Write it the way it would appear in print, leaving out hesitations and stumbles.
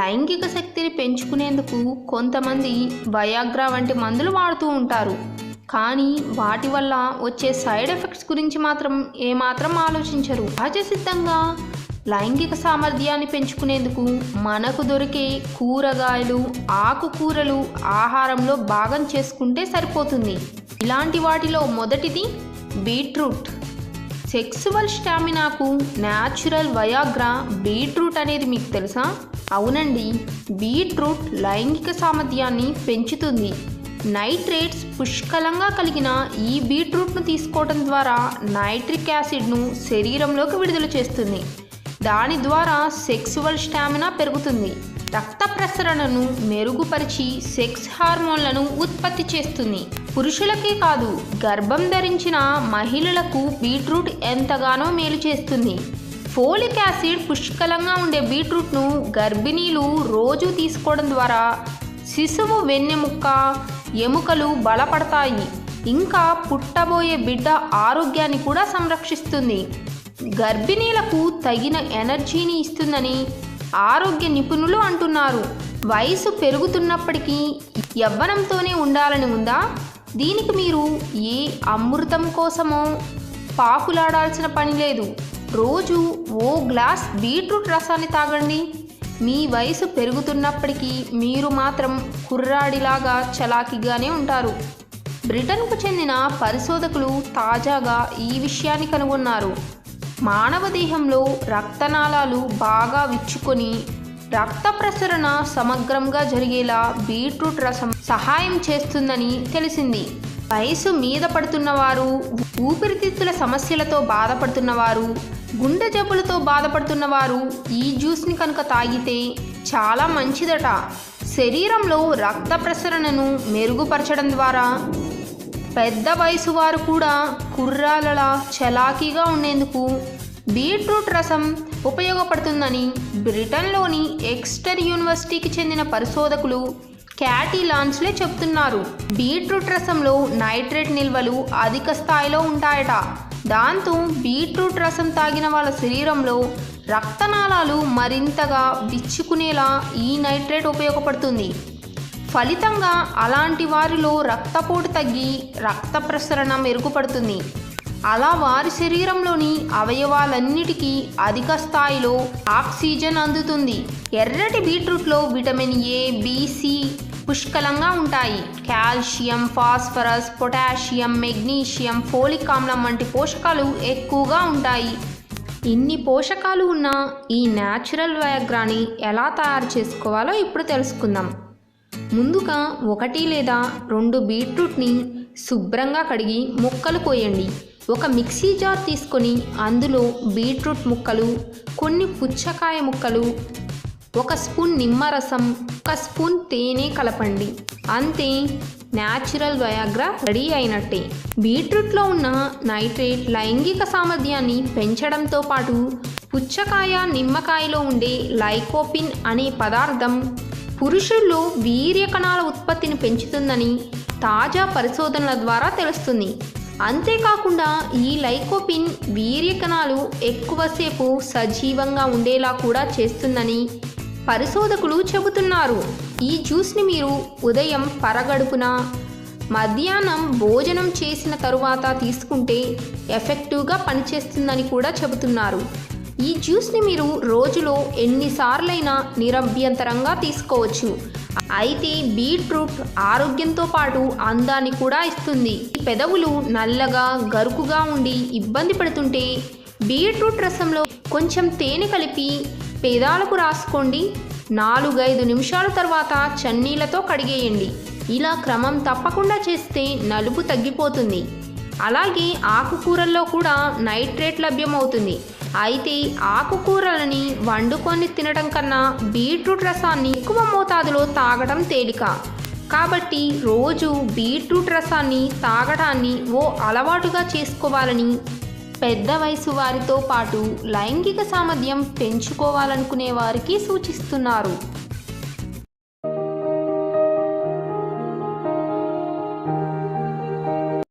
లైంగిక శక్తిని పెంచుకునేందుకు కొంతమంది వయాగ్రా వంటి మందులు వాడుతూ ఉంటారు. కానీ వాటి వల్ల వచ్చే సైడ్ ఎఫెక్ట్స్ గురించి మాత్రం ఏమాత్రం ఆలోచించరు. సహజసిద్ధంగా లైంగిక సామర్థ్యాన్ని పెంచుకునేందుకు మనకు దొరికే కూరగాయలు, ఆకుకూరలు ఆహారంలో భాగం చేసుకుంటే సరిపోతుంది. ఇలాంటి వాటిలో మొదటిది బీట్రూట్. సెక్సువల్ స్టామినాకు న్యాచురల్ వయాగ్రా బీట్రూట్ అనేది మీకు తెలుసా? అవునండి, బీట్రూట్ లైంగిక సామర్థ్యాన్ని పెంచుతుంది. నైట్రేట్స్ పుష్కలంగా కలిగిన ఈ బీట్రూట్ను తీసుకోవడం ద్వారా నైట్రిక్ యాసిడ్ను శరీరంలోకి విడుదల చేస్తుంది. దాని ద్వారా సెక్సువల్ స్టామినా పెరుగుతుంది. రక్త ప్రసరణను మెరుగుపరిచి సెక్స్ హార్మోన్లను ఉత్పత్తి చేస్తుంది. పురుషులకే కాదు, గర్భం ధరించిన మహిళలకు బీట్రూట్ ఎంతగానో మేలు చేస్తుంది. ఫోలిక్ యాసిడ్ పుష్కలంగా ఉండే బీట్రూట్ను గర్భిణీలు రోజు తీసుకోవడం ద్వారా శిశువు వెన్నెముక్క, ఎముకలు బలపడతాయి. ఇంకా పుట్టబోయే బిడ్డ ఆరోగ్యాన్ని కూడా సంరక్షిస్తుంది. గర్భిణీలకు తగిన ఎనర్జీని ఇస్తుందని ఆరోగ్య నిపుణులు అంటున్నారు. వయసు పెరుగుతున్నప్పటికీ యవ్వనంతోనే ఉండాలని ఉందా? దీనికి మీరు ఏ అమృతం కోసమో పాకులాడాల్సిన పని లేదు. రోజు ఓ గ్లాస్ బీట్రూట్ రసాన్ని తాగండి. మీ వయసు పెరుగుతున్నప్పటికీ మీరు మాత్రం కుర్రాడిలాగా చలాకీగానే ఉంటారు. బ్రిటన్కు చెందిన పరిశోధకులు తాజాగా ఈ విషయాన్ని కనుగొన్నారు. మానవ దేహంలో రక్తనాళాలు బాగా విచ్చుకొని రక్త ప్రసరణ సమగ్రంగా జరిగేలా బీట్రూట్ రసం సహాయం చేస్తుందని తెలిసింది. వయసు మీద పడుతున్నవారు, ఊపిరితిత్తుల సమస్యలతో బాధపడుతున్నవారు, గుండె జబ్బులతో బాధపడుతున్నవారు ఈ జ్యూస్ని కనుక తాగితే చాలా మంచిదట. శరీరంలో రక్త ప్రసరణను మెరుగుపరచడం ద్వారా పెద్ద వయసు వారు కూడా కుర్రాలలా చలాకీగా ఉండేందుకు బీట్రూట్ రసం ఉపయోగపడుతుందని బ్రిటన్లోని ఎక్స్టర్ యూనివర్సిటీకి చెందిన పరిశోధకులు క్యాటీ లాన్స్లే చెప్తున్నారు. బీట్రూట్ రసంలో నైట్రేట్ నిల్వలు అధిక స్థాయిలో ఉంటాయట. దాంతో బీట్రూట్ రసం తాగిన వాళ్ళ శరీరంలో రక్తనాళాలు మరింతగా విచ్చుకునేలా ఈ నైట్రేట్ ఉపయోగపడుతుంది. ఫలితంగా అలాంటి వారిలో రక్తపోటు తగ్గి రక్త ప్రసరణ మెరుగుపడుతుంది. అలా వారి శరీరంలోని అవయవాలన్నిటికీ అధిక స్థాయిలో ఆక్సిజన్ అందుతుంది. ఎర్రటి బీట్రూట్లో విటమిన్ ఏ, బి, సి పుష్కలంగా ఉంటాయి. Calcium, phosphorus, potassium, magnesium, folic ఆమ్లం వంటి పోషకాలు ఎక్కువగా ఉంటాయి. ఇన్ని పోషకాలు ఉన్న ఈ న్యాచురల్ వయాగ్రాని ఎలా తయారు చేసుకోవాలో ఇప్పుడు తెలుసుకుందాం. ముందుగా 1 లేదా 2 బీట్రూట్ని శుభ్రంగా కడిగి ముక్కలు కోయండి. ఒక మిక్సీ జార్ తీసుకొని అందులో బీట్రూట్ ముక్కలు, కొన్ని పుచ్చకాయ ముక్కలు, 1 స్పూన్ నిమ్మరసం, 1 స్పూన్ తేనె కలపండి. అంతే, న్యాచురల్ వయాగ్రా రెడీ అయినట్టే. బీట్రూట్లో ఉన్న నైట్రేట్ లైంగిక సామర్థ్యాన్ని పెంచడంతో పాటు పుచ్చకాయ, నిమ్మకాయలో ఉండే లైకోపిన్ అనే పదార్థం పురుషుల్లో వీర్య కణాల ఉత్పత్తిని పెంచుతుందని తాజా పరిశోధనల ద్వారా తెలుస్తుంది. అంతేకాకుండా ఈ లైకోపిన్ వీర్య కణాలు ఎక్కువసేపు సజీవంగా ఉండేలా కూడా చేస్తుందని పరిశోధకులు చెబుతున్నారు. ఈ జ్యూస్ని మీరు ఉదయం పరగడుపున, మధ్యాహ్నం భోజనం చేసిన తరువాత తీసుకుంటే ఎఫెక్టివ్గా పనిచేస్తుందని కూడా చెబుతున్నారు. ఈ జ్యూస్ని మీరు రోజులో ఎన్నిసార్లైనా నిరభ్యంతరంగా తీసుకోవచ్చు. అయితే బీట్రూట్ ఆరోగ్యంతో పాటు అందాన్ని కూడా ఇస్తుంది. పెదవులు నల్లగా, గరుకుగా ఉండి ఇబ్బంది పడుతుంటే బీట్రూట్ రసంలో కొంచెం తేనె కలిపి పెదాలకు రాసుకోండి. 4-5 నిమిషాల తర్వాత చన్నీళ్లతో కడిగేయండి. ఇలా క్రమం తప్పకుండా చేస్తే నలుపు తగ్గిపోతుంది. అలాగే ఆకుకూరల్లో కూడా నైట్రేట్ లభ్యమవుతుంది. అయితే ఆకుకూరలని వండుకొని తినడం కన్నా బీట్రూట్ రసాన్ని ఎక్కువ మోతాదులో తాగడం తేలిక. కాబట్టి రోజు బీట్రూట్ రసాన్ని తాగడాన్ని ఓ అలవాటుగా చేసుకోవాలని పెద్ద వయసు వారితో పాటు లైంగిక సామర్థ్యం పెంచుకోవాలనుకునే వారికి సూచిస్తున్నారు.